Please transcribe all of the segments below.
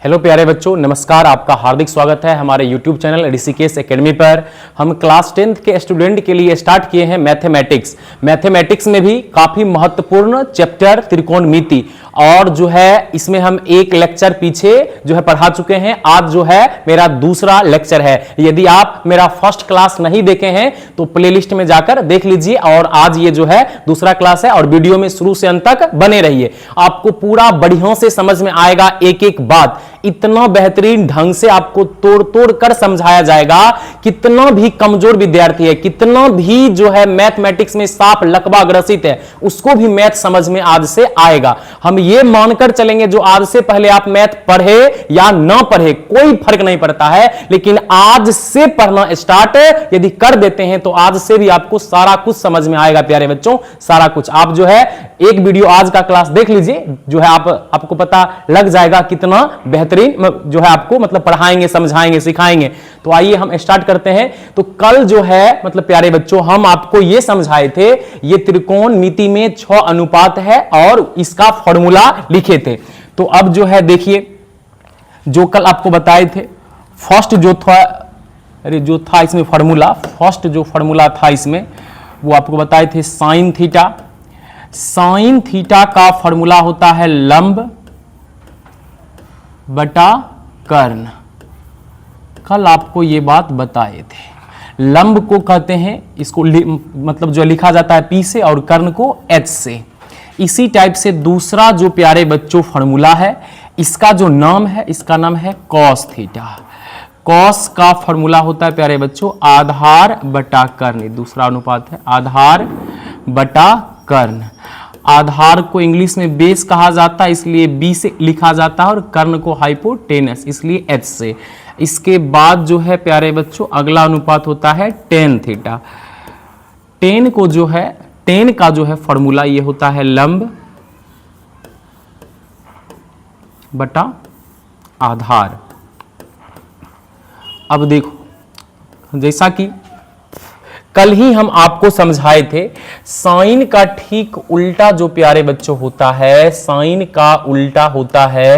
Hello प्यारे बच्चों, नमस्कार। आपका हार्दिक स्वागत है हमारे YouTube चैनल ऋषिकेश एकेडमी पर। हम क्लास 10th के स्टूडेंट के लिए स्टार्ट किए हैं मैथमेटिक्स। मैथमेटिक्स में भी काफी महत्वपूर्ण चैप्टर त्रिकोणमिति, और जो है इसमें हम एक लेक्चर पीछे जो है पढ़ा चुके हैं। आज जो है मेरा दूसरा लेक्चर है। यदि आप मेरा फर्स्ट क्लास नहीं देखे हैं तो प्लेलिस्ट में जाकर देख लीजिए, और आज ये जो है दूसरा क्लास है। और वीडियो में शुरू से अंत तक बने रहिए, आपको पूरा बढ़िया से समझ में आएगा। एक एक बात इतना बेहतरीन ढंग से आपको तोड़ तोड़ कर समझाया जाएगा। कितना भी कमजोर विद्यार्थी है, कितना भी जो है मैथमेटिक्स में साफ लकवा ग्रसित है, उसको भी मैथ समझ में आज से आएगा। हम ये मानकर चलेंगे जो आज से पहले आप मैथ पढ़े या ना पढ़े कोई फर्क नहीं पड़ता है, लेकिन आज से पढ़ना स्टार्ट यदि कर देते हैं तो आज से भी आपको सारा कुछ समझ में आएगा। प्यारे बच्चों, सारा कुछ आप जो है एक वीडियो आज का क्लास देख लीजिए, जो है आपको पता लग जाएगा कितना बेहतरीन जो है आपको मतलब पढ़ाएंगे, समझाएंगे, सिखाएंगे। तो आइए हम स्टार्ट करते हैं। तो कल जो है मतलब प्यारे बच्चों हम आपको ये समझाए थे, ये त्रिकोणमिति में 6 अनुपात है और इसका फॉर्मूला लिखे थे। तो अब जो है देखिए, जो कल आपको बताए थे फर्स्ट जो था इसमें फॉर्मूला, फर्स्ट जो फॉर्मूला था इसमें वो आपको बताए थे साइन थीटा। साइन थीटा का फॉर्मूला होता है लंब बटा कर्ण। कल आपको ये बात बताए थे। लंब को कहते हैं, इसको मतलब जो लिखा जाता है P से, और कर्ण को H से। इसी टाइप से दूसरा जो प्यारे बच्चों फॉर्मूला है, इसका जो नाम है, इसका नाम है कॉस थीटा। कॉस का फॉर्मूला होता है प्यारे बच्चों आधार बटा कर्ण। दूसरा अनुपात है आधार बटा कर्ण। आधार को इंग्लिश में बेस कहा जाता है, इसलिए बी से लिखा जाता है, और कर्ण को हाइपोटेनस, इसलिए एच से। इसके बाद जो है प्यारे बच्चों अगला अनुपात होता है टेन थीटा। टेन को जो है, टेन का जो है फॉर्मूला ये होता है लंब बटा आधार। अब देखो, जैसा कि कल ही हम आपको समझाए थे, साइन का ठीक उल्टा जो प्यारे बच्चों होता है, साइन का उल्टा होता है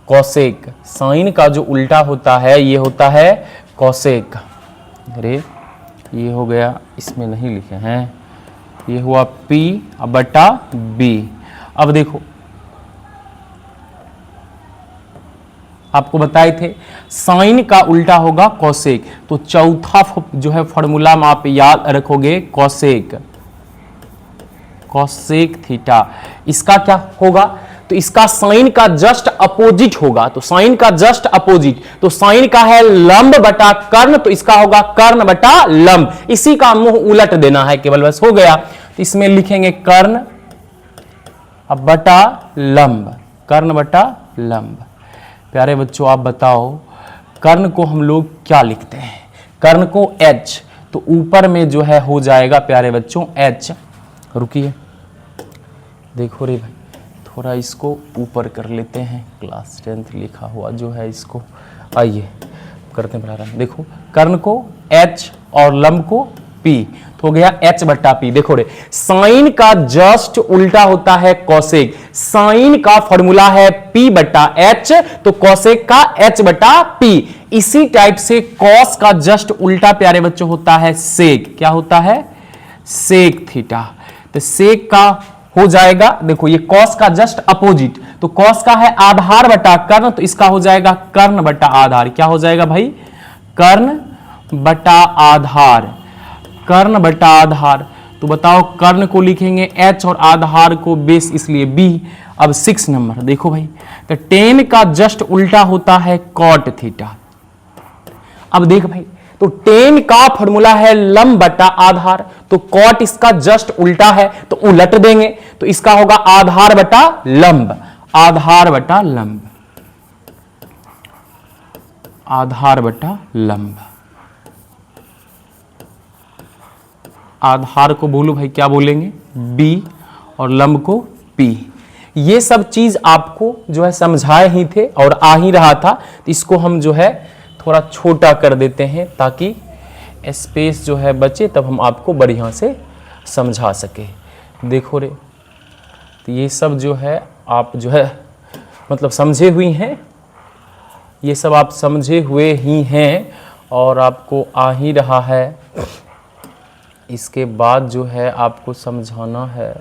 कोसेक। साइन का जो उल्टा होता है ये होता है कोसेक। अरे ये हो गया, इसमें नहीं लिखे हैं, ये हुआ P बटा B। अब देखो आपको बताए थे साइन का उल्टा होगा कोसेक, तो चौथा जो है फॉर्मूला में आप याद रखोगे कोसेक, कोसेक थीटा। इसका क्या होगा, तो इसका साइन का जस्ट अपोजिट होगा। तो साइन का जस्ट अपोजिट, तो साइन का है लंब बटा कर्ण, तो इसका होगा कर्ण बटा लंब। इसी का मुंह उलट देना है केवल, बस हो गया। तो इसमें लिखेंगे कर्ण अब बटा लंब, कर्ण बटा लंब। प्यारे बच्चों आप बताओ, कर्ण को हम लोग क्या लिखते हैं? कर्ण को H, तो ऊपर में जो है हो जाएगा प्यारे बच्चों H। रुकिए, देखो रे भाई, थोड़ा इसको ऊपर कर लेते हैं, क्लास 10th लिखा हुआ जो है इसको, आइए करते हैं प्रारंभ। देखो कर्ण को H और लंब को P, तो हो गया H बटा P। देखो रे, साइन का जस्ट उल्टा होता है कोसेक। साइन का फॉर्मूला है P बटा H, तो कोसेक का H बटा P। इसी टाइप से कॉस का जस्ट उल्टा प्यारे बच्चों होता है सेक। क्या होता है? Sec theta. तो सेक का हो जाएगा, देखो ये कॉस का जस्ट अपोजिट, तो कॉस का है आधार बटा कर्ण, तो इसका हो जाएगा कर्ण बटा आधार। क्या हो जाएगा भाई? कर्ण बटा आधार, कर्ण बटा आधार। तो बताओ कर्ण को लिखेंगे H और आधार को बेस, इसलिए B। अब 6 नंबर देखो भाई, तो टेन का जस्ट उल्टा होता है कॉट थीटा। अब देख भाई, तो टेन का फॉर्मूला है लंब बटा आधार, तो कॉट इसका जस्ट उल्टा है, तो उलट देंगे, तो इसका होगा आधार बटा लंब, आधार बटा लंब, आधार बटा लंब। आधार को बोलो भाई क्या बोलेंगे? B, और लंब को P। ये सब चीज आपको जो है समझाए ही थे और आ ही रहा था, तो इसको हम जो है थोड़ा छोटा कर देते हैं ताकि स्पेस जो है बचे, तब हम आपको बढ़िया से समझा सके। देखो रे, तो ये सब जो है आप जो है मतलब समझे हुई हैं, ये सब आप समझे हुए ही हैं और आपको आ ही रहा है। इसके बाद जो है आपको समझाना है,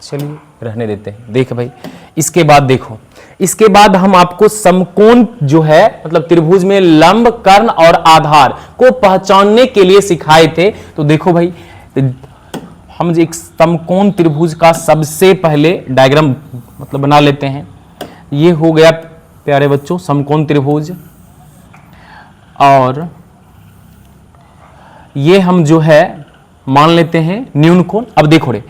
चलिए रहने देते हैं। देख भाई, इसके बाद देखो, इसके बाद हम आपको समकोण जो है मतलब त्रिभुज में लंब, कर्ण और आधार को पहचानने के लिए सिखाए थे। तो देखो भाई, हम एक समकोण त्रिभुज का सबसे पहले डायग्राम मतलब बना लेते हैं। ये हो गया प्यारे बच्चों समकोण त्रिभुज, और ये हम जो है मान लेते हैं न्यून कोण। अब देखो रे,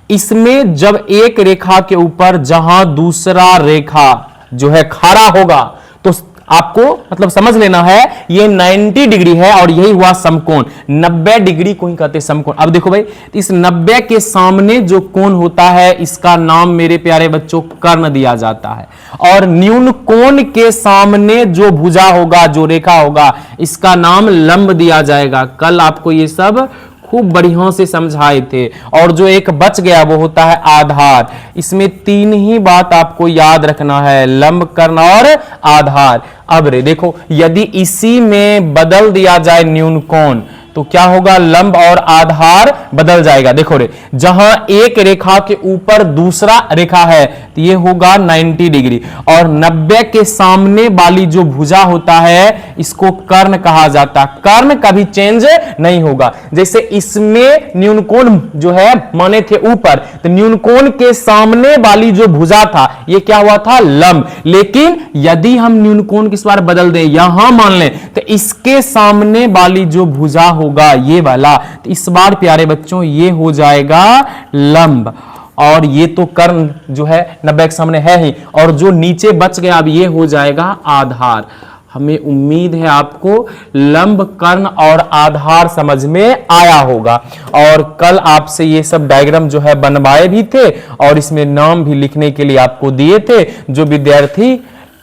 इसमें जब एक रेखा के ऊपर जहां दूसरा रेखा जो है खड़ा होगा तो आपको मतलब समझ लेना है ये 90 डिग्री है और यही हुआ समकोण। 90 डिग्री को ही कहते हैं समकोण। अब देखो भाई, इस 90 के सामने जो कोण होता है इसका नाम मेरे प्यारे बच्चों कर्ण दिया जाता है, और न्यून कोण के सामने जो भुजा होगा, जो रेखा होगा, इसका नाम लंब दिया जाएगा। कल आपको ये सब खूब बढ़िया से समझाए थे। और जो एक बच गया वो होता है आधार। इसमें तीन ही बात आपको याद रखना है, लंब, कर्ण और आधार। अब रे देखो, यदि इसी में बदल दिया जाए न्यून कोण तो क्या होगा, लंब और आधार बदल जाएगा। देखो रे, जहां एक रेखा के ऊपर दूसरा रेखा है तो ये होगा 90 डिग्री, और 90 के सामने वाली जो भुजा होता है इसको कर्ण कहा जाता है। कर्ण कभी चेंज नहीं होगा। जैसे इसमें न्यून कोण जो है माने थे ऊपर, तो न्यून कोण के सामने वाली जो भुजा था ये क्या हुआ था, लंब। लेकिन यदि हम न्यून कोण किस बार बदल दें, यहां मान लें तो इसके सामने वाली जो भुजा होगा ये वाला, तो इस बार प्यारे बच्चों ये हो जाएगा लंब, और ये तो कर्ण जो है 90 के सामने है ही, और जो नीचे बच गया अब ये हो जाएगा आधार। हमें उम्मीद है आपको लंब, कर्ण और आधार समझ में आया होगा। और कल आपसे ये सब डायग्राम जो है बनवाए भी थे और इसमें नाम भी लिखने के लिए आपको दिए थे। जो विद्यार्थी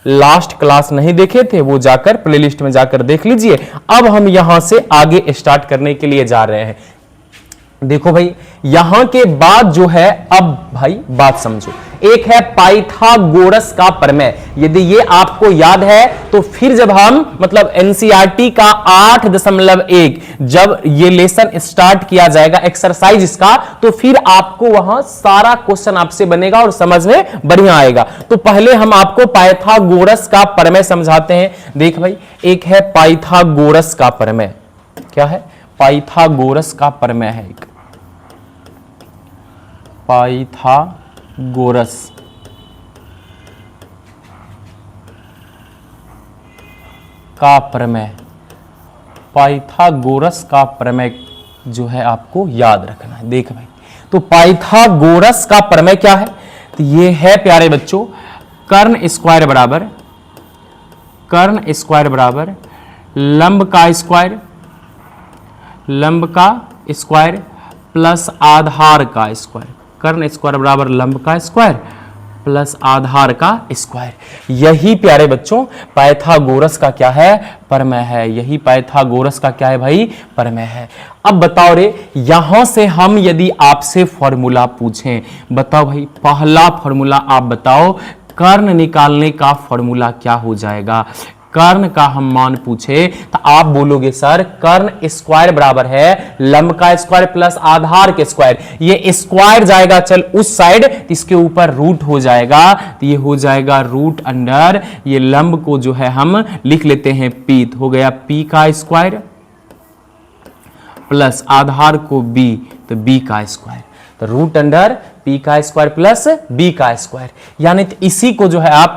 लास्ट क्लास नहीं देखे थे वो जाकर प्लेलिस्ट में जाकर देख लीजिए। अब हम यहां से आगे स्टार्ट करने के लिए जा रहे हैं। देखो भाई, यहां के बाद जो है, अब भाई बात समझो, एक है पाइथागोरस का प्रमेय। यदि ये आपको याद है तो फिर जब हम मतलब एनसीईआरटी का 8.1 जब ये लेसन स्टार्ट किया जाएगा एक्सरसाइज इसका, तो फिर आपको वहां सारा क्वेश्चन आपसे बनेगा और समझ में बढ़िया आएगा। तो पहले हम आपको पाइथागोरस का प्रमेय समझाते हैं। देख भाई, एक है पाइथागोरस का प्रमेय। क्या है? पाइथागोरस का प्रमेय है एक, पाइथागोरस का प्रमेय। पाइथागोरस का प्रमेय जो है आपको याद रखना है। देख भाई, तो पाइथागोरस का प्रमेय क्या है? तो ये है प्यारे बच्चों, कर्ण स्क्वायर बराबर लंब का स्क्वायर, लंब का स्क्वायर प्लस आधार का स्क्वायर। कर्ण स्क्वायर बराबर लंब का स्क्वायर प्लस आधार का स्क्वायर। यही प्यारे बच्चों पाइथागोरस का क्या है? प्रमेय है। यही पाइथागोरस का क्या है भाई? प्रमेय है। अब बताओ रे, यहां से हम यदि आपसे फॉर्मूला पूछें, बताओ भाई पहला फॉर्मूला आप बताओ, कर्ण निकालने का फॉर्मूला क्या हो जाएगा? कर्ण का हम मान पूछे तो आप बोलोगे सर कर्ण स्क्वायर बराबर है लंब का स्क्वायर प्लस आधार के स्क्वायर। ये स्क्वायर जाएगा चल उस साइड, इसके ऊपर रूट हो जाएगा, तो ये हो जाएगा रूट अंडर, ये लंब को जो है हम लिख लेते हैं पी, तो हो गया पी का स्क्वायर प्लस आधार को बी, तो बी का स्क्वायर, तो रूट अंडर पी का स्क्वायर प्लस बी का स्क्वायर। यानी इसी को जो है आप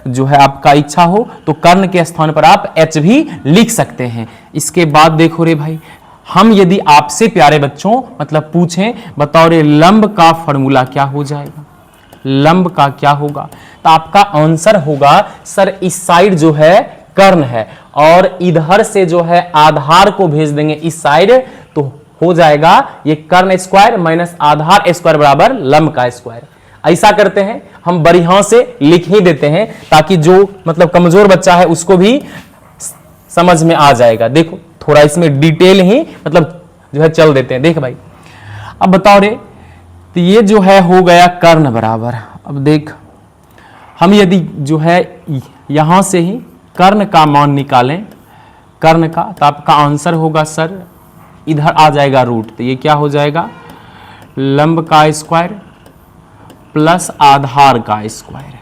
जो है आपका इच्छा हो तो कर्ण के स्थान पर आप एच भी लिख सकते हैं। इसके बाद देखो रे भाई, हम यदि आपसे प्यारे बच्चों मतलब पूछें, बताओ रे लंब का फॉर्मूला क्या हो जाएगा? लंब का क्या होगा? तो आपका आंसर होगा सर इस साइड जो है कर्ण है और इधर से जो है आधार को भेज देंगे इस साइड, तो हो जाएगा ये कर्ण स्क्वायर माइनस आधार स्क्वायर बराबर लंब का स्क्वायर। ऐसा करते हैं हम बढ़िया से लिख ही देते हैं ताकि जो मतलब कमजोर बच्चा है उसको भी समझ में आ जाएगा। देखो थोड़ा इसमें डिटेल ही मतलब जो है चल देते हैं। देख भाई, अब बताओ रे, तो ये जो है हो गया कर्ण बराबर, अब देख हम यदि जो है यहां से ही कर्ण का मान निकालें, कर्ण का, तो आपका आंसर होगा सर इधर आ जाएगा रूट, तो ये क्या हो जाएगा लंब का स्क्वायर प्लस आधार का स्क्वायर।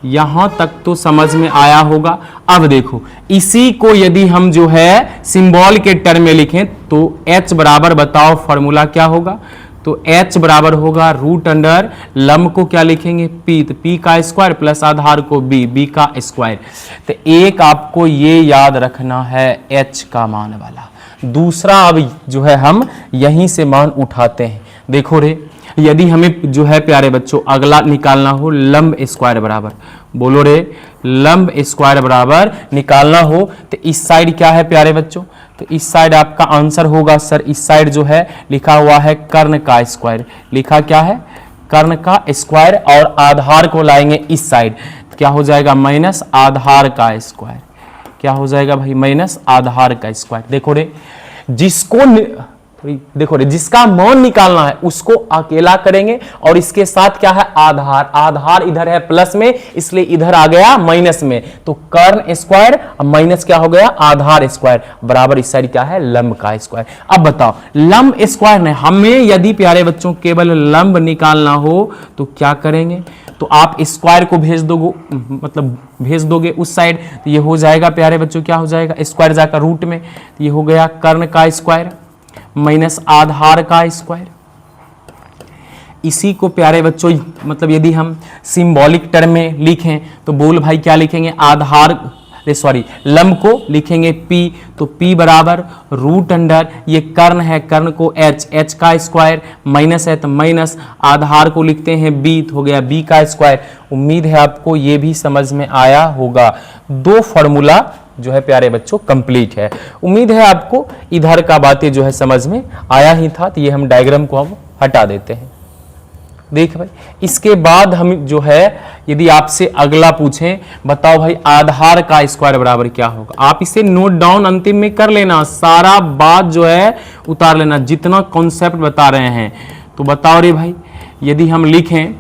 यहां तक तो समझ में आया होगा। अब देखो इसी को यदि हम जो है सिंबल के टर्म में लिखें तो h बराबर, बताओ फॉर्मूला क्या होगा, तो h बराबर होगा रूट अंडर लंब को क्या लिखेंगे p, तो p का स्क्वायर प्लस आधार को b का स्क्वायर। तो एक आपको ये याद रखना है h का मान वाला। दूसरा अब जो है हम यहीं से मान उठाते हैं। देखो रे, यदि हमें जो है प्यारे बच्चों अगला निकालना हो लंब स्क्वायर बराबर, बोलो रे लंब स्क्वायर बराबर निकालना हो, तो इस साइड क्या है प्यारे बच्चों, तो इस साइड आपका आंसर होगा सर, इस साइड जो है लिखा हुआ है कर्ण का स्क्वायर, लिखा क्या है कर्ण का स्क्वायर, और आधार को लाएंगे इस साइड, तो क्या हो जाएगा माइनस आधार का स्क्वायर। क्या हो जाएगा भाई माइनस आधार का स्क्वायर। देखो रे जिसको देखो रे जिसका मान निकालना है उसको अकेला करेंगे, और इसके साथ क्या है आधार, आधार इधर है प्लस में इसलिए इधर आ गया माइनस में, तो कर्ण स्क्वायर माइनस क्या हो गया आधार स्क्वायर बराबर इस साइड क्या है लंब का स्क्वायर। अब बताओ लंब स्क्वायर ने हमें यदि प्यारे बच्चों केवल लंब निकालना हो तो क्या करेंगे, तो आप स्क्वायर को भेज दोगे, मतलब भेज दोगे उस साइड, तो ये हो जाएगा प्यारे बच्चों क्या हो जाएगा स्क्वायर जाकर रूट में, तो ये हो गया कर्ण का स्क्वायर माइनस आधार का स्क्वायर। इसी को प्यारे बच्चों मतलब यदि हम सिंबॉलिक टर्म में लिखें तो बोल भाई क्या लिखेंगे आधार सॉरी लंब को लिखेंगे p, तो p बराबर रूट अंडर ये कर्ण है, कर्ण को h का स्क्वायर माइनस है तो माइनस आधार को लिखते हैं b, तो हो गया b का स्क्वायर। उम्मीद है आपको ये भी समझ में आया होगा। दो फॉर्मूला जो है प्यारे बच्चों कंप्लीट है। उम्मीद है आपको इधर का बातें जो है समझ में आया ही था, तो ये हम डायग्राम को अब हटा देते हैं। देख भाई इसके बाद हम जो है यदि आपसे अगला पूछें बताओ भाई आधार का स्क्वायर बराबर क्या होगा, आप इसे नोट डाउन अंतिम में कर लेना, सारा बात जो है उतार लेना जितना कॉन्सेप्ट बता रहे हैं। तो बताओ रे भाई यदि हम लिखें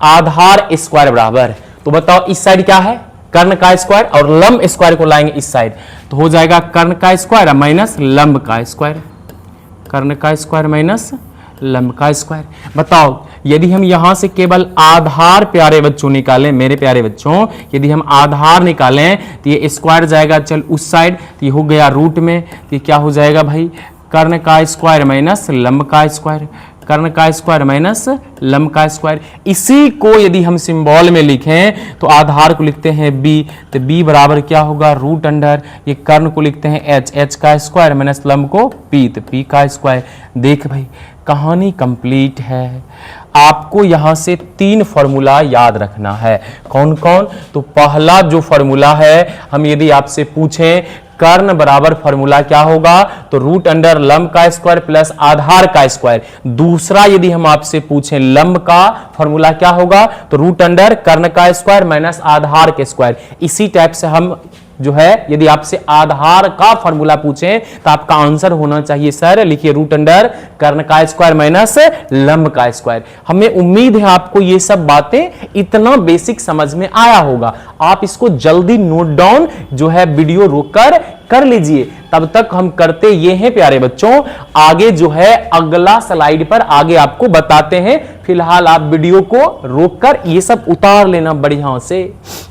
आधार स्क्वायर बराबर, तो बताओ इस साइड क्या है कर्ण का स्क्वायर और लंब स्क्वायर को लाएंगे इस साइड, तो हो जाएगा कर्ण का स्क्वायर माइनस लंब का स्क्वायर, कर्ण का स्क्वायर माइनस लंब का स्क्वायर। बताओ यदि हम यहां से केवल आधार प्यारे बच्चों निकालें, मेरे प्यारे बच्चों यदि हम आधार निकालें तो ये स्क्वायर जाएगा चल उस साइड, तो ये हो गया रूट में, तो ये क्या हो जाएगा भाई कर्ण का स्क्वायर माइनस लंब का स्क्वायर, कर्ण का स्क्वायर माइनस लंब का स्क्वायर। इसी को यदि हम सिंबल में लिखें तो आधार को लिखते हैं b, तो b बराबर क्या होगा रूट अंडर ये कर्ण को लिखते हैं h का स्क्वायर माइनस लंब को p, तो p का स्क्वायर। देख भाई कहानी कंप्लीट है। आपको यहां से तीन फॉर्मूला याद रखना है। कौन कौन, तो पहला जो फॉर्मूला है हम यदि आपसे पूछें कर्ण बराबर फॉर्मूला क्या होगा, तो रूट अंडर लंब का स्क्वायर प्लस आधार का स्क्वायर। दूसरा यदि हम आपसे पूछें लंब का फॉर्मूला क्या होगा, तो रूट अंडर कर्ण का स्क्वायर माइनस आधार के स्क्वायर। इसी टाइप से हम जो है यदि आपसे आधार का फॉर्मूला पूछें तो आपका आंसर होना चाहिए सर लिखिए रूट अंडर कर्ण का स्क्वायर माइनस लंब का स्क्वायर। हमें उम्मीद है आपको ये सब बातें इतना बेसिक समझ में आया होगा। आप इसको जल्दी नोट डाउन जो है वीडियो रोककर कर लीजिए। तब तक हम करते ये हैं प्यारे बच्चों, आगे जो है अगला स्लाइड पर आगे आपको बताते हैं। फिलहाल आप वीडियो को रोककर ये सब उतार लेना बढ़िया से।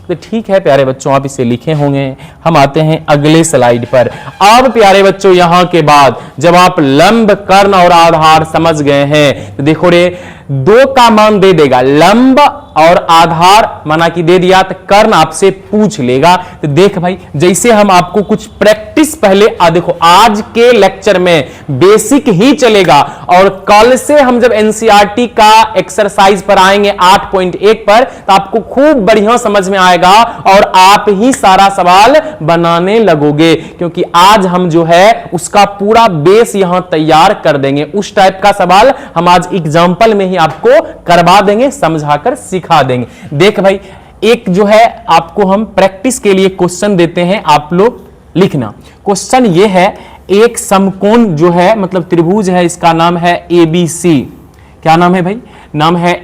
तो ठीक है प्यारे बच्चों, आप इसे लिखे होंगे। हम आते हैं अगले स्लाइड पर। अब प्यारे बच्चों यहां के बाद जब आप लंब कर्ण और आधार समझ गए हैं तो देखो रे दो का मान दे देगा, लंब और आधार माना कि दे दिया तो कर्ण आपसे पूछ लेगा। तो देख भाई जैसे हम आपको कुछ प्रैक्टिस पहले देखो आज के लेक्चर में बेसिक ही चलेगा और कल से हम जब एनसीईआरटी का एक्सरसाइज पर आएंगे 8.1 पर तो आपको खूब बढ़िया समझ में आएगा और आप ही सारा सवाल बनाने लगोगे, क्योंकि आज हम जो है उसका पूरा बेस यहां तैयार कर देंगे। उस टाइप का सवाल हम आज एग्जाम्पल में ही आपको करवा देंगे, समझाकर सिखा देंगे। देख भाई एक जो है आपको हम प्रैक्टिस के लिए क्वेश्चन देते हैं, आप लोग लिखना। क्वेश्चन ये है एक समकोण जो है मतलब त्रिभुज है, इसका नाम है ABC। क्या नाम है भाई, नाम है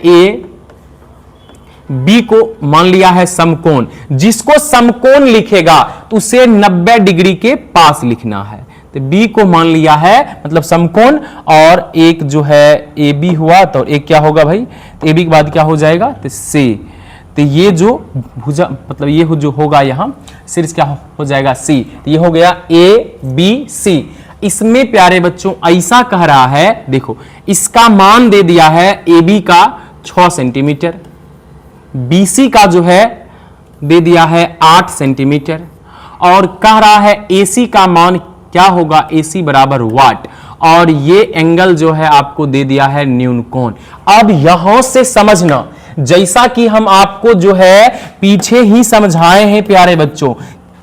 बी को मान लिया है समकोण। जिसको समकोण लिखेगा तो उसे 90 डिग्री के पास लिखना है। तो बी को मान लिया है मतलब समकोण, और एक जो है ए बी हुआ, तो एक क्या होगा भाई, तो ए बी के बाद क्या हो जाएगा, तो सी। तो ये जो भुजा मतलब ये जो होगा यहां शीर्ष क्या हो जाएगा, सी। तो ये हो गया ए बी सी। इसमें प्यारे बच्चों ऐसा कह रहा है, देखो इसका मान दे दिया है ए बी का 6 सेंटीमीटर, बी सी का जो है दे दिया है 8 सेंटीमीटर, और कह रहा है ए सी का मान क्या होगा, ए सी बराबर वाट, और ये एंगल जो है आपको दे दिया है न्यून कोण। अब यहां से समझना, जैसा कि हम आपको जो है पीछे ही समझाए हैं प्यारे बच्चों,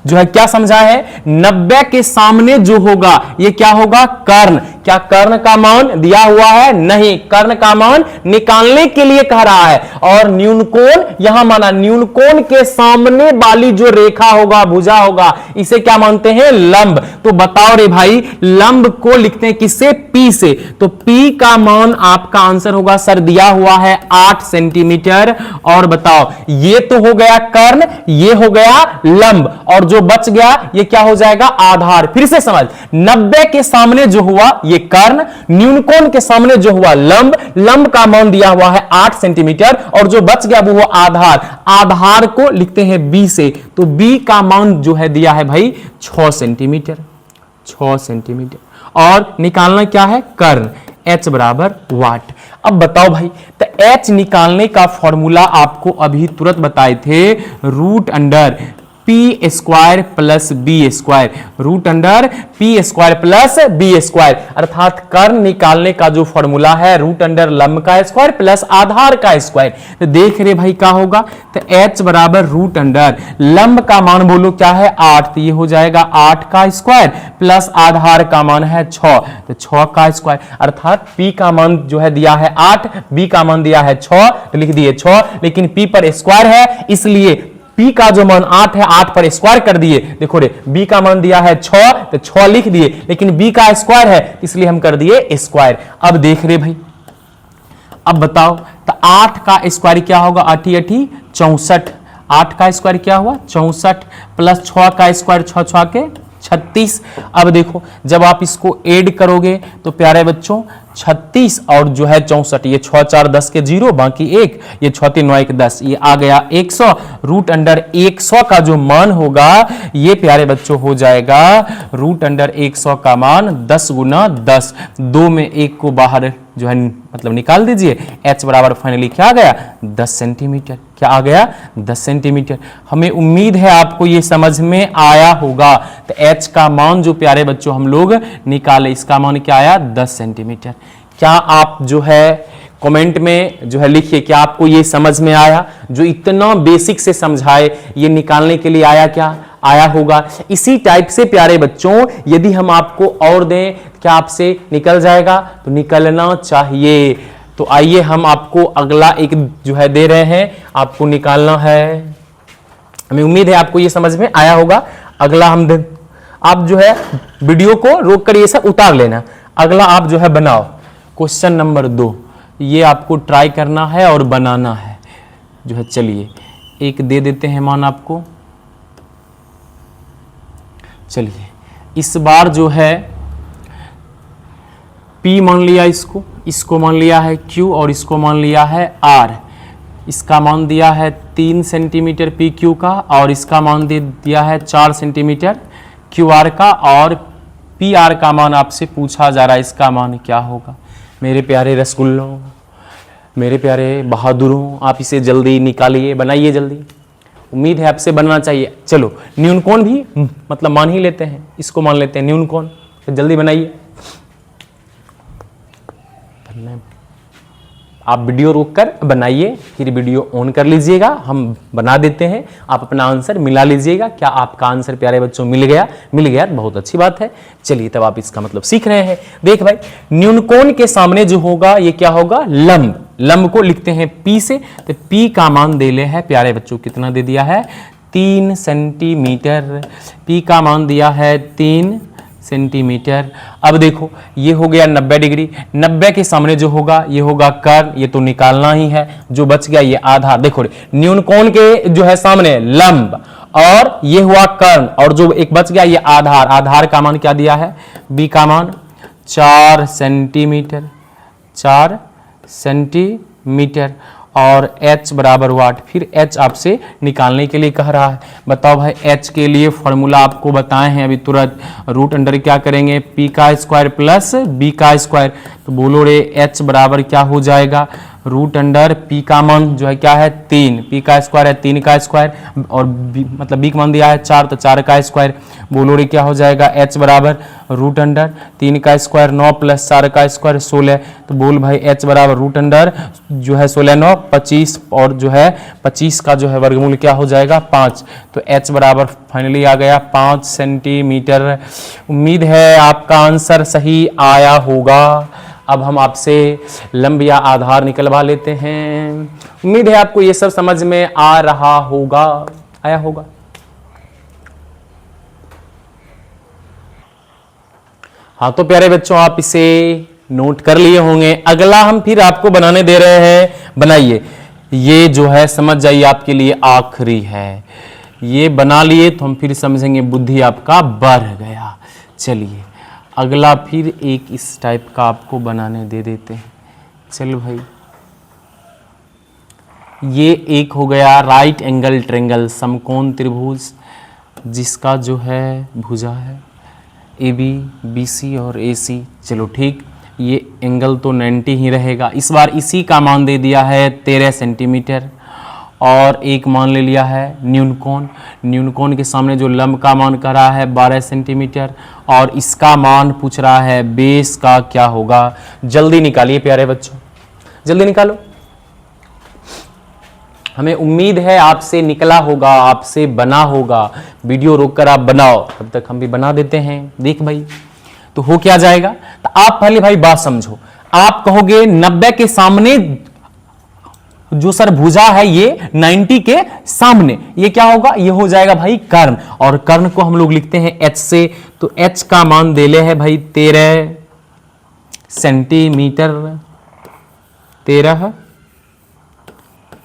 जो है क्या समझा है, 90 के सामने जो होगा ये क्या होगा, कर्ण। क्या कर्ण का मान दिया हुआ है, नहीं, कर्ण का मान निकालने के लिए कह रहा है। और न्यून कोण यहां माना, न्यून कोण के सामने वाली जो रेखा होगा, भुजा होगा, इसे क्या मानते हैं, लंब। तो बताओ रे भाई, लंब को लिखते हैं किससे, पी से। तो पी का मान आपका आंसर होगा सर दिया हुआ है 8 सेंटीमीटर। और बताओ ये तो हो गया कर्ण, ये हो गया लंब, और जो बच गया ये क्या हो जाएगा, आधार। फिर से समझ, 90 के सामने जो हुआ ये कर्ण, न्यून कोण के सामने जो हुआ लंब, लंब का मान दिया हुआ है 8 सेंटीमीटर, और जो बच गया वो हुआ आधार। आधार को लिखते हैं बी से, तो बी का मान जो है दिया है भाई 6 सेंटीमीटर, 6 सेंटीमीटर, और निकालना क्या है, कर्ण, H बराबर वाट। अब बताओ भाई, तो H निकालने का फॉर्मूला आपको अभी तुरंत बताए थे, root under P square plus B square, root under P square plus B square, अर्थात कर्ण निकालने का जो फॉर्मूला है रूट अंडर लंब का स्क्वायर प्लस आधार का स्क्वायर। तो देख रहे भाई क्या होगा, तो H बराबर रूट अंडर लंब का मान बोलो क्या है 8, तो ये हो जाएगा 8 का स्क्वायर प्लस आधार का मान है 6, तो 6 का स्क्वायर, अर्थात P का मान जो है दिया है 8, B का मान दिया है 6, तो लिख दिए 6, लेकिन P पर स्क्वायर है इसलिए P का जो मान 8 है 8 पर स्क्वायर कर दिए। देखो रे, B का मान दिया है 6, तो 6 लिख दिए, लेकिन B का स्क्वायर है इसलिए हम कर दिए स्क्वायर। अब देख रहे भाई, अब बताओ, तो 8 का स्क्वायर क्या होगा, 8 8 64, 8 का स्क्वायर क्या हुआ 64, प्लस 6 का स्क्वायर 6 6 के 36। अब देखो जब आप इसको ऐड करोगे तो प्यारे बच्चों 36 और जो है 64, ये 6 4 10 के 0, बाकी 1, ये 6 3 9 1 10, ये आ गया 100। रूट अंडर 100 का जो मान होगा ये प्यारे बच्चों हो जाएगा रूट अंडर 100 का मान 10 गुना 10, 2 में 1 को बाहर जो है मतलब निकाल दीजिए। H बराबर फाइनली क्या आ गया, 10 सेंटीमीटर। क्या आ गया, 10 सेंटीमीटर। हमें उम्मीद है आपको ये समझ में आया होगा। तो H का मान जो प्यारे बच्चों हम लोग निकाले, इसका मान क्या आया, 10 सेंटीमीटर। क्या आप जो है कमेंट में जो है लिखिए, क्या आपको ये समझ में आया, जो इतना बेसिक से समझाए ये निकालने के लिए आया, क्या आया होगा। इसी टाइप से प्यारे बच्चों यदि हम आपको और दें, क्या आपसे निकल जाएगा, तो निकलना चाहिए। तो आइए हम आपको अगला एक जो है दे रहे हैं, आपको निकालना है। हमें उम्मीद है आपको ये समझ में आया होगा। अगला हम आप जो है वीडियो को रोक कर ये सब उतार लेना। अगला आप जो है बनाओ क्वेश्चन नंबर 2, ये आपको ट्राई करना है और बनाना है जो है। चलिए एक दे देते हैं मान आपको। चलिए इस बार जो है P मान लिया, इसको मान लिया है Q और इसको मान लिया है R। इसका मान दिया है 3 सेंटीमीटर PQ का और इसका मान दे दिया है 4 सेंटीमीटर QR का, और PR का मान आपसे पूछा जा रहा है, इसका मान क्या होगा। मेरे प्यारे रसगुल्लों, मेरे प्यारे बहादुरों, आप इसे जल्दी निकालिए, बनाइए जल्दी। उम्मीद है आपसे बनना चाहिए। चलो न्यून कोण भी मतलब मान ही लेते हैं, इसको मान लेते हैं न्यून कोण। तो जल्दी बनाइए। आप वीडियो रोककर बनाइए, फिर वीडियो ऑन कर लीजिएगा, हम बना देते हैं। आप अपना आंसर मिला लीजिएगा। क्या आपका आंसर प्यारे बच्चों मिल गया? मिल गया, बहुत अच्छी बात है। चलिए तब आप इसका मतलब सीख रहे हैं। देख भाई, न्यून कोण के सामने जो होगा ये क्या होगा, लंब। लंब को लिखते हैं P से। तो P का मान दे ले है प्यारे बच्चों, कितना दे दिया है, 3 सेंटीमीटर। P का मान दिया है 3 सेंटीमीटर। अब देखो ये हो गया 90 डिग्री, 90 के सामने जो होगा ये होगा कर्ण, ये तो निकालना ही है। जो बच गया ये आधार, देखो न्यून कोण के जो है सामने लंब, और ये हुआ कर्ण, और जो एक बच गया ये आधार। आधार का मान क्या दिया है, बी का मान 4 सेंटीमीटर, 4 सेंटीमीटर, और h बराबर वाट। फिर h आपसे निकालने के लिए कह रहा है। बताओ भाई h के लिए फॉर्मूला आपको बताए हैं अभी तुरंत, रूट अंडर क्या करेंगे, p का स्क्वायर प्लस b का स्क्वायर। तो बोलो रे h बराबर क्या हो जाएगा, रूट अंडर p का मान जो है क्या है 3, p का स्क्वायर है 3 का स्क्वायर, और b मतलब b का मान दिया है 4, तो 4 का स्क्वायर। बोलो रे क्या हो जाएगा, h बराबर रूट अंडर 3 का स्क्वायर 9 प्लस 4 का स्क्वायर 16। तो बोल भाई h बराबर रूट अंडर जो है 16 9 25, और जो है 25 का जो है वर्गमूल क्या हो जाएगा 5। तो h बराबर फाइनली आ गया 5 सेंटीमीटर। उम्मीद है आपका आंसर सही आया होगा। अब हम आपसे लंब या आधार निकलवा लेते हैं। उम्मीद है आपको ये सब समझ में आ रहा होगा, आया होगा। हाँ तो प्यारे बच्चों आप इसे नोट कर लिए होंगे। अगला हम फिर आपको बनाने दे रहे हैं, बनाइए। ये जो है समझ जाइए आपके लिए आखिरी है, ये बना लिए तो हम फिर समझेंगे, बुद्धि आपका बढ़ गया। चलिए अगला फिर एक इस टाइप का आपको बनाने दे देते हैं। चल भाई, ये एक हो गया राइट एंगल ट्रायंगल, समकोण त्रिभुज, जिसका जो है भुजा है AB, BC और AC। चलो ठीक, ये एंगल तो 90 ही रहेगा। इस बार इसी का मान दे दिया है 13 सेंटीमीटर, और एक मान ले लिया है न्यून कोण। न्यून कोण के सामने जो लंब का मान कर रहा है 12 सेंटीमीटर, और इसका मान पूछ रहा है बेस का क्या होगा। जल्दी निकालिए प्यारे बच्चों, जल्दी निकालो। हमें उम्मीद है आपसे निकला होगा, आपसे बना होगा। वीडियो रोककर आप बनाओ, तब तक हम भी बना देते हैं। देख भाई, तो हो क्या जाएगा, तो आप पहले भाई बात समझो। आप कहोगे 90 के सामने जो सर भुजा है ये 90 के सामने, ये क्या होगा, ये हो जाएगा भाई कर्ण, और कर्ण को हम लोग लिखते हैं h से। तो h का मान दे ले है भाई 13 सेंटीमीटर, 13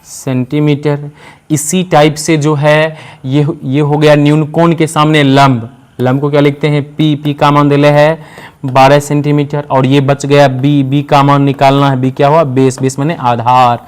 सेंटीमीटर। इसी टाइप से जो है ये हो गया न्यून कोण के सामने लंब, लंब को क्या लिखते हैं p का मान दे ले है 12 सेंटीमीटर, और ये बच गया b का मान निकालना है। b क्या हुआ, बेस, बेस माने आधार।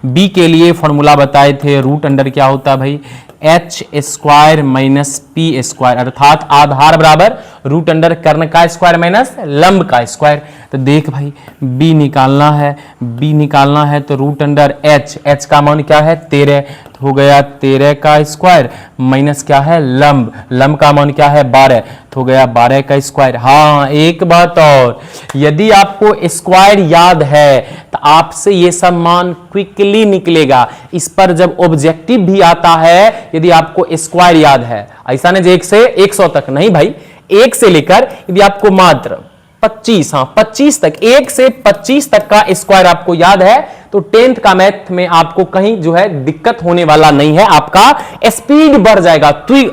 b के लिए फॉर्मूला बताए थे, रूट अंडर क्या होता है भाई, h square minus p square, अर्थात आधार बराबर रूट अंडर कर्ण का स्क्वायर माइनस लंब का स्क्वायर। तो देख भाई b निकालना है, b निकालना है तो रूट अंडर h का मान क्या है 13, तो हो गया 13 का स्क्वायर माइनस क्या है लंब, लंब का मान क्या है 12, तो हो गया 12 का स्क्वायर। हाँ एक बात और, यदि आपको स्क्वायर याद है तो आपसे ये सब मान क्विकली निकलेगा। इस पर जब ऑब्जेक्टिव भी आता है, यदि आपको स्क्वायर याद है, ऐसा नहीं 1 से 100 तक नहीं भाई, 1 से लेकर यदि आपको मात्र 25, हाँ 25 तक, 1 से 25 तक का स्क्वायर आपको याद है, तो 10th का मैथ में आपको कहीं जो है दिक्कत होने वाला नहीं है। आपका स्पीड बढ़ जाएगा,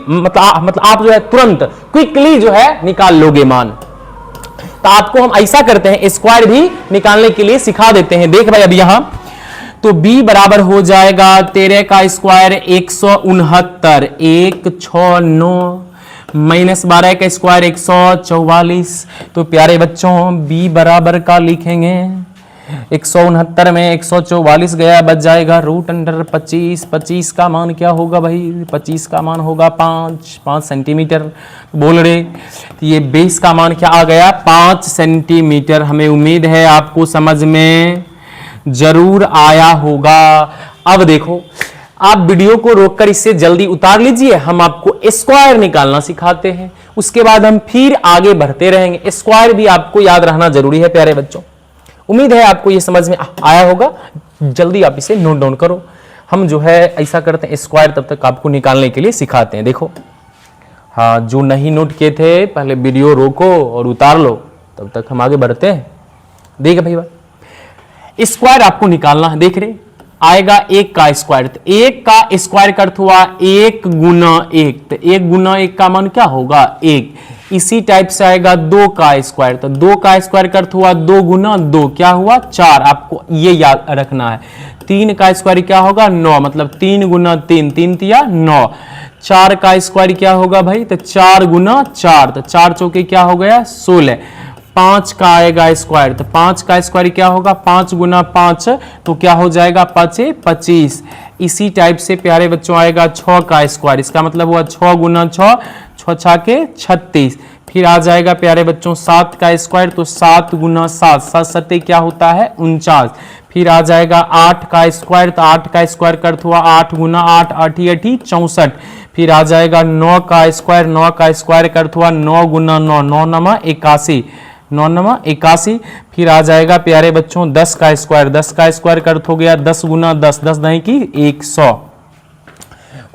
मतलब आप जो है तुरंत क्विकली जो है निकाल लोगे मान। तो आपको हम ऐसा करते हैं, स्क्वायर भी निकालने के लिए सिखा देते हैं। देख भाई अब यहां तो b बराबर हो जाएगा 13 का स्क्वायर 169, 169 माइनस 12 का स्क्वायर 144। तो प्यारे बच्चों b बराबर का लिखेंगे 169 में 144 गया, बच जाएगा रूट अंडर 25। 25 का मान क्या होगा भाई, 25 का मान होगा 5 सेंटीमीटर बोल रहे। तो ये बेस का मान क्या आ गया 5 सेंटीमीटर। हमें उम्मीद है आपको समझ में जरूर आया होगा। अब देखो, आप वीडियो को रोककर इससे जल्दी उतार लीजिए, हम आपको स्क्वायर निकालना सिखाते हैं, उसके बाद हम फिर आगे बढ़ते रहेंगे। स्क्वायर भी आपको याद रहना जरूरी है प्यारे बच्चों। उम्मीद है आपको ये समझ में आया होगा, जल्दी आप इसे नोट डाउन करो। हम जो है ऐसा करते हैं, स्क्वायर तब तक आपको निकालने के लिए सिखाते हैं। देखो हाँ, जो नहीं नोट किए थे पहले वीडियो रोको और उतार लो, तब तक हम आगे बढ़ते हैं। देख भाई स्क्वायर आपको निकालना है, देख रहे आएगा 1 का स्क्वायर। तो 1 का स्क्वायर का अर्थ हुआ 1 गुना 1, तो 1 गुना 1 का मान क्या होगा 1। इसी टाइप से आएगा 2 का स्क्वायर, तो 2 का स्क्वायर का अर्थ हुआ 2 गुना 2 क्या हुआ 4, आपको ये याद रखना है। 3 का स्क्वायर क्या होगा 9, मतलब 3 गुना 3, 3 तिया 9। 4 का स्क्वायर क्या होगा भाई, तो 4 गुना 4, तो 4 चौके क्या हो गया 16। 5 का आएगा स्क्वायर, तो 5 का स्क्वायर क्या होगा 5 गुना 5, तो क्या हो जाएगा 5 25। इसी टाइप से प्यारे बच्चों आएगा 6 का स्क्वायर, इसका मतलब हुआ 6 गुना 6, 6 6 के 36। फिर आ जाएगा प्यारे बच्चों 7 का स्क्वायर, तो 7 गुना 7, 7 7 क्या होता है 49। फिर आ जाएगा 8 का स्क्वायर, तो 8 का स्क्वायर का अर्थ हुआ 8 गुना 8, 8 8 64। फिर आ जाएगा 9 का स्क्वायर, 9 का स्क्वायर का अर्थ हुआ 9 गुना 9, 9 नमा 81, 9 नमा 81। फिर आ जाएगा प्यारे बच्चों 10 का स्क्वायर, 10 का स्क्वायर का अर्थ हो गया 10 गुना 10, 10 नहीं की 100।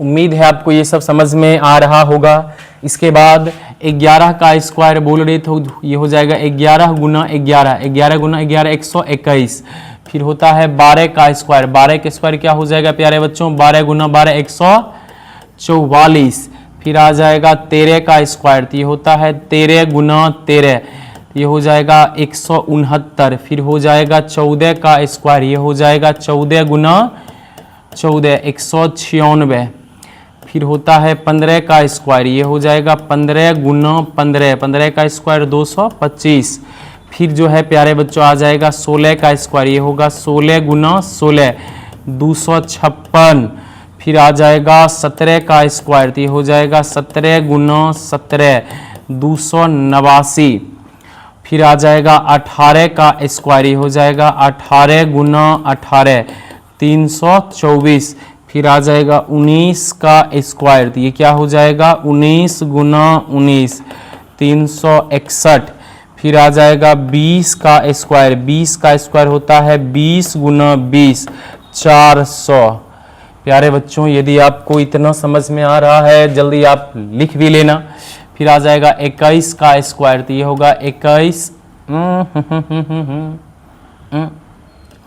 उम्मीद है आपको ये सब समझ में आ रहा होगा। इसके बाद 11 का स्क्वायर बोल रहे तो ये हो जाएगा 11 गुना 11, 11 गुना 11 121। फिर होता है 12 का स्क्वायर, 12 का स्क्वायर क्या हो जाएगा प्यारे बच्चों 12 गुना 12 144। फिर आ जाएगा 13 का स्क्वायर, तो ये होता है 13 गुना 13, ये हो जाएगा 169। फिर हो जाएगा 14 का स्क्वायर, ये हो जाएगा 14 गुना 14 196। फिर होता है 15 का स्क्वायर, ये हो जाएगा 15 गुना 15, 15 का स्क्वायर 225। फिर जो है प्यारे बच्चों आ जाएगा 16 का स्क्वायर, ये होगा 16 गुना 16 256। फिर आ जाएगा 17 का स्क्वायर, तो ये हो जाएगा 17 गुना 17 289। फिर आ जाएगा 18 का स्क्वायर, ये हो जाएगा 18 गुना 18 324। फिर आ जाएगा 19 का स्क्वायर, तो ये क्या हो जाएगा 19 गुना 19 361। फिर आ जाएगा 20 का स्क्वायर, 20 का स्क्वायर होता है 20 गुना 20 400। प्यारे बच्चों यदि आपको इतना समझ में आ रहा है जल्दी आप लिख भी लेना। फिर आ जाएगा 21 का स्क्वायर, तो ये होगा 21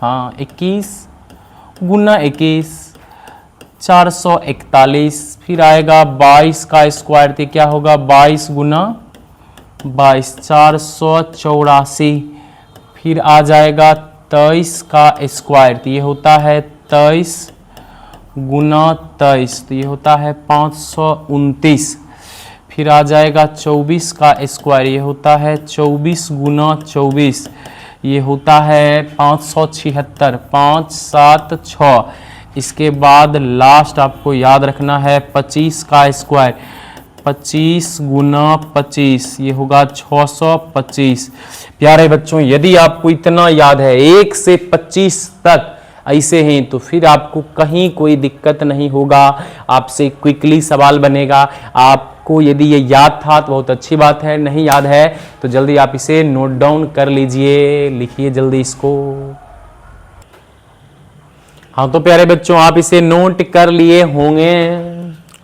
हाँ 21 गुना 21 441। फिर आएगा 22 का स्क्वायर, तो क्या होगा 22 गुना 22 484। फिर आ जाएगा 23 का स्क्वायर, तो ये होता है 23 गुना 23, तो ये होता है 529। फिर आ जाएगा 24 का स्क्वायर, ये होता है 24 गुना 24, ये होता है 576 5 7 6। इसके बाद लास्ट आपको याद रखना है 25 का स्क्वायर, 25 गुना 25, ये होगा 625। प्यारे बच्चों यदि आपको इतना याद है 1 से 25 तक ऐसे ही, तो फिर आपको कहीं कोई दिक्कत नहीं होगा, आपसे क्विकली सवाल बनेगा। आपको यदि ये याद था तो बहुत अच्छी बात है, नहीं याद है तो जल्दी आप इसे नोट डाउन कर लीजिए, लिखिए जल्दी इसको। हाँ तो प्यारे बच्चों आप इसे नोट कर लिए होंगे।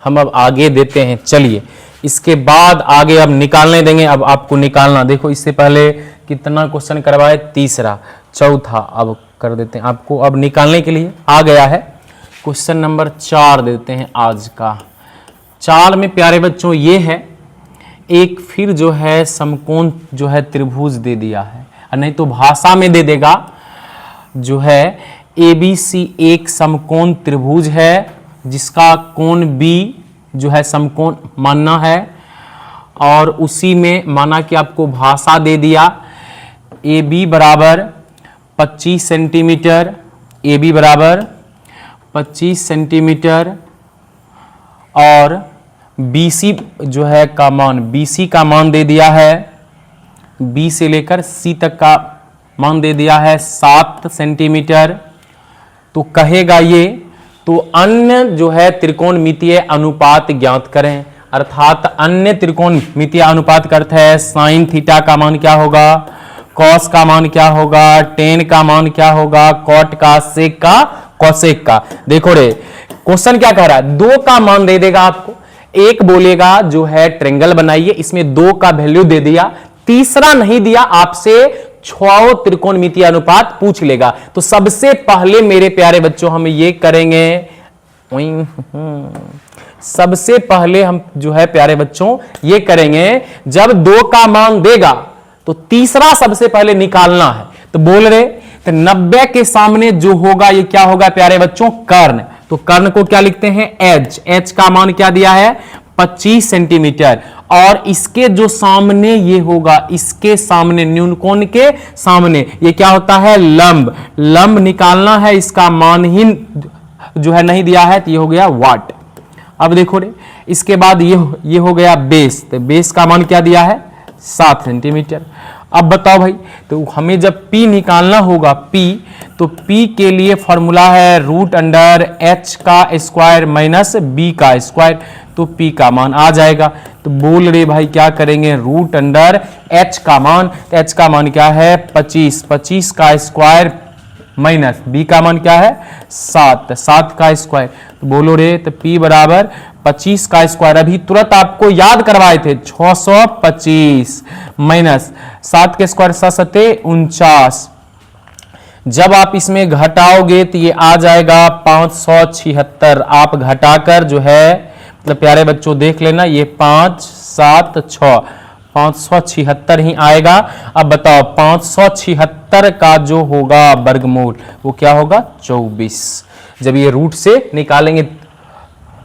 हम अब आगे देते हैं, चलिए इसके बाद आगे अब निकालने देंगे। अब आपको निकालना, देखो इससे पहले कितना क्वेश्चन करवाए, तीसरा, चौथा, अब कर देते हैं आपको। अब निकालने के लिए आ गया है क्वेश्चन नंबर 4 देते हैं आज का। 4 में प्यारे बच्चों ये है, एक फिर जो है समकोण जो है त्रिभुज दे दिया है, नहीं तो भाषा में दे देगा जो है ABC एक समकोण त्रिभुज है जिसका कोण B जो है समकोण मानना है, और उसी में माना कि आपको भाषा दे दिया AB बराबर 25 सेंटीमीटर, AB बराबर 25 सेंटीमीटर, और BC जो है का मान, BC का मान दे दिया है, B से लेकर C तक का मान दे दिया है 7 सेंटीमीटर। तो कहेगा ये, तो अन्य जो है त्रिकोणमितीय अनुपात ज्ञात करें, अर्थात अन्य त्रिकोणमितीय अनुपात का अर्थ है साइन थीटा का मान क्या होगा, कॉस का मान क्या होगा, टेन का मान क्या होगा, कॉट का, सेक का, कॉसेक का। देखो रे क्वेश्चन क्या कह रहा है, 2 का मान दे देगा आपको, एक बोलेगा जो है ट्रायंगल बनाइए, इसमें 2 का वैल्यू दे दिया, तीसरा नहीं दिया आपसे छो त्रिकोणमितीय अनुपात पूछ लेगा। तो सबसे पहले मेरे प्यारे बच्चों हम ये करेंगे, सबसे पहले हम जो है प्यारे बच्चों ये करेंगे, जब 2 का मान देगा तो तीसरा सबसे पहले निकालना है। तो बोल रहे तो 90 के सामने जो होगा ये क्या होगा प्यारे बच्चों, कर्ण। तो कर्ण को क्या लिखते हैं, एच। एच का मान क्या दिया है, 25 सेंटीमीटर। और इसके जो सामने ये होगा, इसके सामने न्यूनकोण के सामने ये क्या होता है, लंब। लंब निकालना है, इसका मान ही जो है नहीं दिया है, तो ये हो गया वाट। अब देखो रे, इसके बाद ये हो गया बेस। तो बेस का मान क्या दिया है, 7 सेंटीमीटर। अब बताओ भाई, तो हमें जब P निकालना होगा, P, तो P के लिए फॉर्मूला है √h का स्क्वायर माइनस b का स्क्वायर। तो P का मान आ जाएगा। तो बोल रहे भाई क्या करेंगे, √h का मान, तो h का मान क्या है 25, 25 का स्क्वायर माइनस b का मान क्या है 7, 7 का स्क्वायर। तो बोलो रे, तो P बराबर 25 का स्क्वायर, अभी तुरंत आपको याद करवाए थे, 625 माइनस 7 के स्क्वायर 7 49। जब आप इसमें घटाओगे तो ये आ जाएगा 576। आप घटाकर जो है, मतलब प्यारे बच्चों देख लेना, ये 5 7 6 576 ही आएगा। अब बताओ 576 का जो होगा वर्गमूल वो क्या होगा, 24। जब ये रूट से निकालेंगे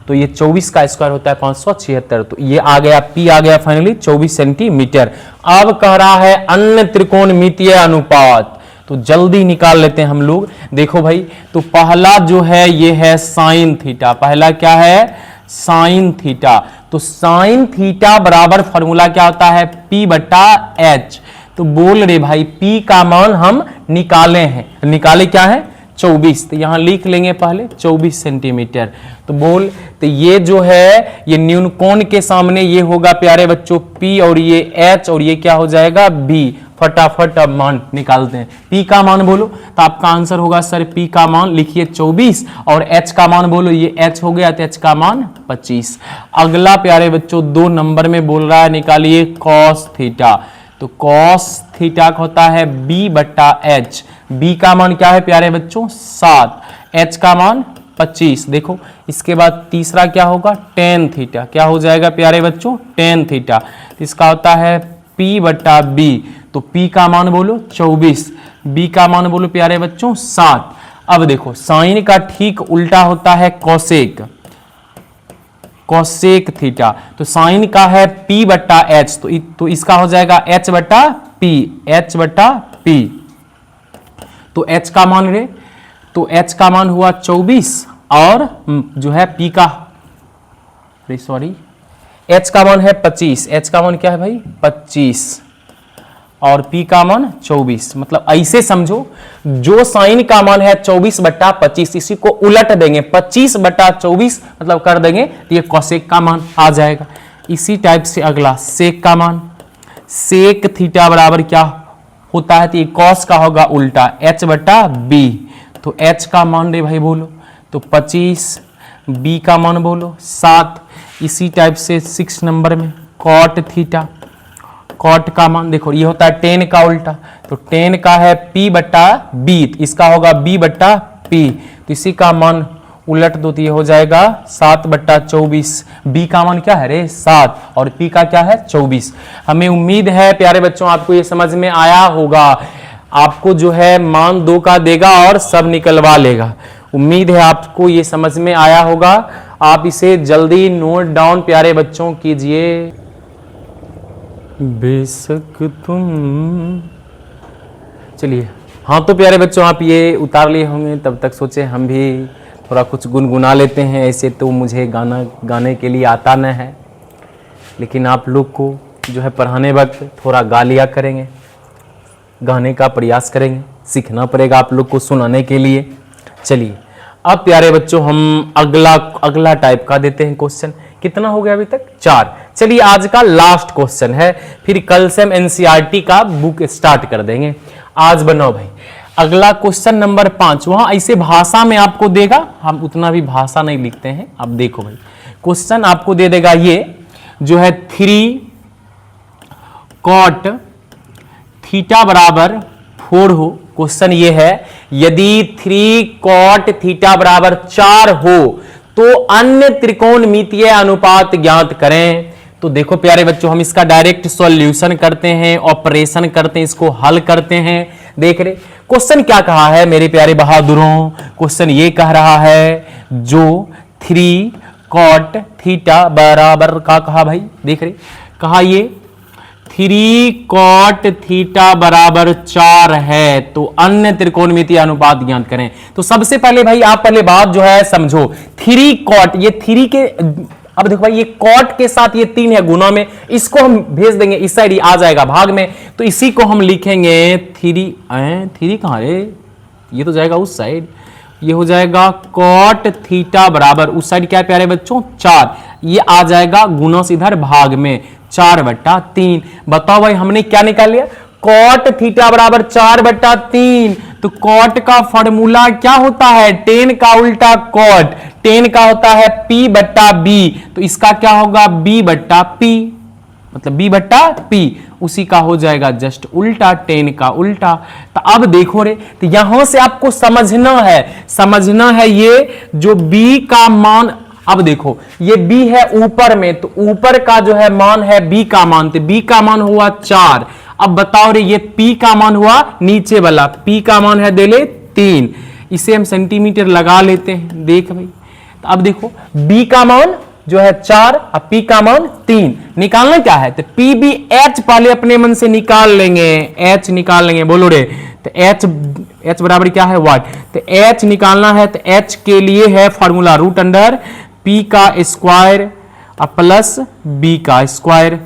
तो ये 24 का स्क्वायर होता है 576। तो ये आ गया, P आ गया फाइनली 24 सेंटीमीटर। अब कह रहा है अन्य त्रिकोणमितीय अनुपात, तो जल्दी निकाल लेते हैं हम लोग। देखो भाई, तो पहला जो है ये है साइन थीटा। पहला क्या है, साइन थीटा। तो साइन थीटा बराबर फॉर्मूला क्या होता है, P बटा H। तो बोल रहे भाई P का मान हम निकाले हैं, निकाले क्या है 24। तो यहां लिख लेंगे पहले 24 सेंटीमीटर। तो बोल, तो ये जो है ये न्यूनकोण के सामने ये होगा प्यारे बच्चों P, और ये H, और ये क्या हो जाएगा B। फटाफट अब मान निकालते हैं। P का मान बोलो, तो आपका आंसर होगा सर P का मान लिखिए 24, और H का मान बोलो, ये H हो गया, तो H का मान 25। अगला प्यारे बच्चों 2 नंबर में बोल रहा है, निकालिए कॉस थीटा। तो कॉस थीटा का होता है B बटा H। B का मान क्या है प्यारे बच्चों 7, H का मान 25। देखो इसके बाद तीसरा क्या होगा, टेन थीटा। क्या हो जाएगा प्यारे बच्चों, टेन थीटा। इसका होता है P बटा B। तो P का मान बोलो 24, B का मान बोलो प्यारे बच्चों 7। अब देखो साइन का ठीक उल्टा होता है कॉसेक, कॉसेक थीटा। तो साइन का है P बटा H, तो इसका हो जाएगा H बटा P, H बटा P। तो H का मान रे, तो H का मान हुआ 24, और जो है P का, सॉरी, H का मान है 25। H का मान क्या है भाई 25, और P का मान 24। मतलब ऐसे समझो, जो साइन का मान है 24 बटा 25, इसी को उलट देंगे, 25 बटा 24 मतलब कर देंगे, तो ये कॉसेक का मान आ जाएगा। इसी टाइप से अगला सेक का मान, सेक थीटा बराबर क्या होता है, तो ये कॉस का होगा उल्टा, H बटा B। तो H का मान रे भाई बोलो, तो 25, B का मान बोलो 7। इसी टाइप से 6 नंबर में कॉट थीटा, कॉट का मान देखो ये होता है 10 का उल्टा। तो 10 का है P बटा B, इसका होगा B बटा P। तो इसी का मान उलट दो तो ये हो जाएगा 7 बटा 24। B का मान क्या है रे 7, और P का क्या है 24। हमें उम्मीद है प्यारे बच्चों आपको ये समझ में आया होगा। आपको जो है मान 2 का देगा और सब निकलवा लेगा। उम्मीद है आपको ये समझ में आया होगा। आप इसे जल्दी नोट डाउन प्यारे बच्चों कीजिए। बेशक तुम, चलिए हाँ, तो प्यारे बच्चों आप ये उतार लिए होंगे, तब तक सोचे हम भी थोड़ा कुछ गुनगुना लेते हैं। ऐसे तो मुझे गाना गाने के लिए आता न है, लेकिन आप लोग को जो है पढ़ाने वक्त थोड़ा गा लिया करेंगे, गाने का प्रयास करेंगे, सीखना पड़ेगा आप लोग को सुनाने के लिए। चलिए अब प्यारे बच्चों हम अगला टाइप का देते हैं क्वेश्चन। कितना हो गया अभी तक 4। चलिए आज का लास्ट क्वेश्चन है, फिर कल से हम एनसीईआरटी का बुक स्टार्ट कर देंगे। आज बनाओ भाई अगला क्वेश्चन नंबर 5। वहां ऐसे भाषा में आपको देगा, हम उतना भी भाषा नहीं लिखते हैं। अब देखो भाई क्वेश्चन आपको दे देगा ये जो है 3 कॉट थीटा बराबर 4 हो। क्वेश्चन ये है यदि 3 cot थीटा बराबर 4 हो तो अन्य त्रिकोणमितीय अनुपात ज्ञात करें। तो देखो प्यारे बच्चों, हम इसका डायरेक्ट सॉल्यूशन करते हैं, ऑपरेशन करते हैं, इसको हल करते हैं। देख रहे क्वेश्चन क्या कहा है मेरे प्यारे बहादुरों, क्वेश्चन ये कह रहा है जो 3 cot थीटा बराबर का कहा भाई, देख रहे कहा ये 3 cot थीटा बराबर 4 है तो अन्य त्रिकोणमितीय अनुपात ज्ञात करें। तो सबसे पहले भाई आप पहले बात जो है समझो, 3 cot, ये 3 के, अब देखो भाई ये cot के साथ ये 3 है गुना में, इसको हम भेज देंगे इस साइड, आ जाएगा भाग में, तो इसी को हम लिखेंगे 3 कहां रे, ये तो जाएगा उस साइड, ये हो जाएगा cot थीटा बराबर उस साइड क्या है प्यारे बच्चों 4, ये आ जाएगा गुना से इधर भाग में 4/3। बताओ भाई हमने क्या निकाल लिया, cot थीटा बराबर 4/3। तो cot का फॉर्मूला क्या होता है, tan का उल्टा cot, tan का होता है p/b, तो इसका क्या होगा b/p, मतलब b/p, उसी का हो जाएगा जस्ट उल्टा, tan का उल्टा। तो अब देखो रे, तो यहां से आपको समझना है ये जो b का मान, अब देखो ये b है ऊपर में, तो ऊपर का जो है मान है b का मान, तो b का मान हुआ 4। अब बताओ रे ये p का मान हुआ नीचे वाला, p का मान है दे ले 3, इसे हम सेंटीमीटर लगा लेते हैं। देख भाई, तो अब देखो b का मान जो है 4 और p का मान 3, निकालना क्या है, तो pbh पहले अपने मन से निकाल लेंगे, h निकाल लेंगे, बोलो रे, तो h बराबर क्या है वाट, तो h निकालना है, तो h के लिए है फॉर्मूला √, p का स्क्वायर प्लस b का स्क्वायर।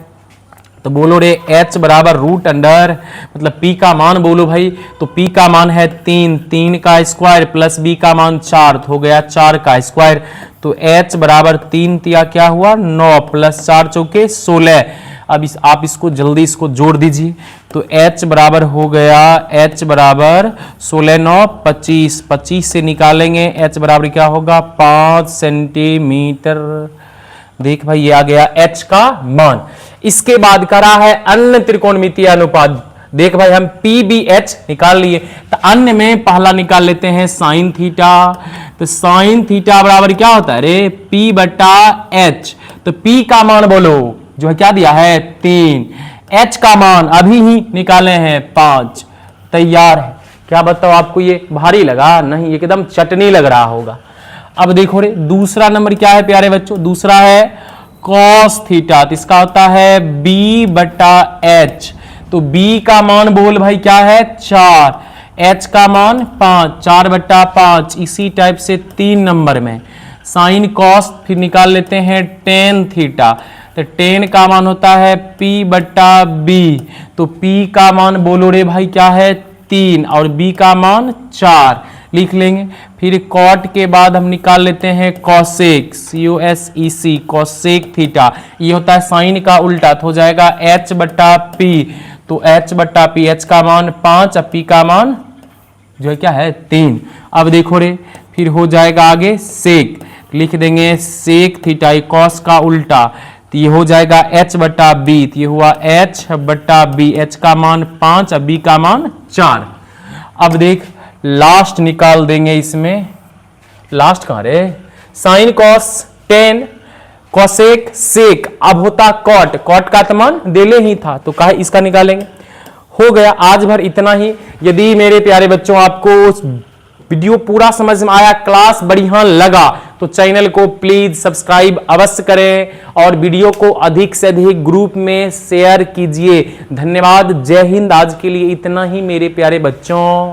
तो बोलो रे h बराबर √, मतलब p का मान बोलो भाई, तो p का मान है 3 का स्क्वायर प्लस b का मान 4, तो हो गया 4 का स्क्वायर। तो h बराबर 3 तिया क्या हुआ 9 प्लस 4 चौके 16। अब आप इसको जल्दी इसको जोड़ दीजिए, तो h बराबर हो गया, h बराबर 16 9 25, 25 से निकालेंगे h बराबर क्या होगा 5 सेंटीमीटर। देख भाई ये आ गया h का मान। इसके बाद करा है अन्य त्रिकोणमितीय अनुपात। देख भाई हम pbh निकाल लिए, तो अन्य में पहला निकाल लेते हैं sin थीटा। तो sin थीटा बराबर क्या होता है रे p/h, तो p का मान बोलो जो है क्या दिया है 3, h का मान अभी ही निकाले हैं 5, तैयार है। क्या बताओ आपको ये भारी लगा, नहीं एकदम चटनी लग रहा होगा। अब देखो रे दूसरा नंबर क्या है प्यारे बच्चों, दूसरा है cos थीटा, तो इसका होता है b/h, तो b का मान बोल भाई क्या है 4, h का मान 5, 4/5। इसी टाइप से 3 नंबर में sin cos फिर निकाल लेते हैं tan थीटा, तो tan का मान होता है p/b, तो p का मान बोलो रे भाई क्या है 3 और b का मान 4 लिख लेंगे। फिर cot के बाद हम निकाल लेते हैं cosec, cosec, cosec थीटा, ये होता है sin का उल्टा, तो हो जाएगा h/p, तो h/p, h का मान 5 और p का मान जो है क्या है 3। अब देखो रे फिर हो जाएगा आगे sec, लिख देंगे sec थीटा, cos का उल्टा, तो ये हो जाएगा h/b, तो ये हुआ h/b, h का मान 5 और b का मान 4। अब देख लास्ट निकाल देंगे इसमें, लास्ट कहां रे, sin cos tan cosec sec, अब होता cot का तो मान देले ही था, तो कहा इसका निकालेंगे। हो गया आज भर इतना ही। यदि मेरे प्यारे बच्चों आपको वीडियो पूरा समझ में आया, क्लास बढ़िया लगा, तो चैनल को प्लीज सब्सक्राइब अवश्य करें और वीडियो को अधिक से अधिक ग्रुप में शेयर कीजिए। धन्यवाद, जय हिंद। आज के लिए इतना ही मेरे प्यारे बच्चों।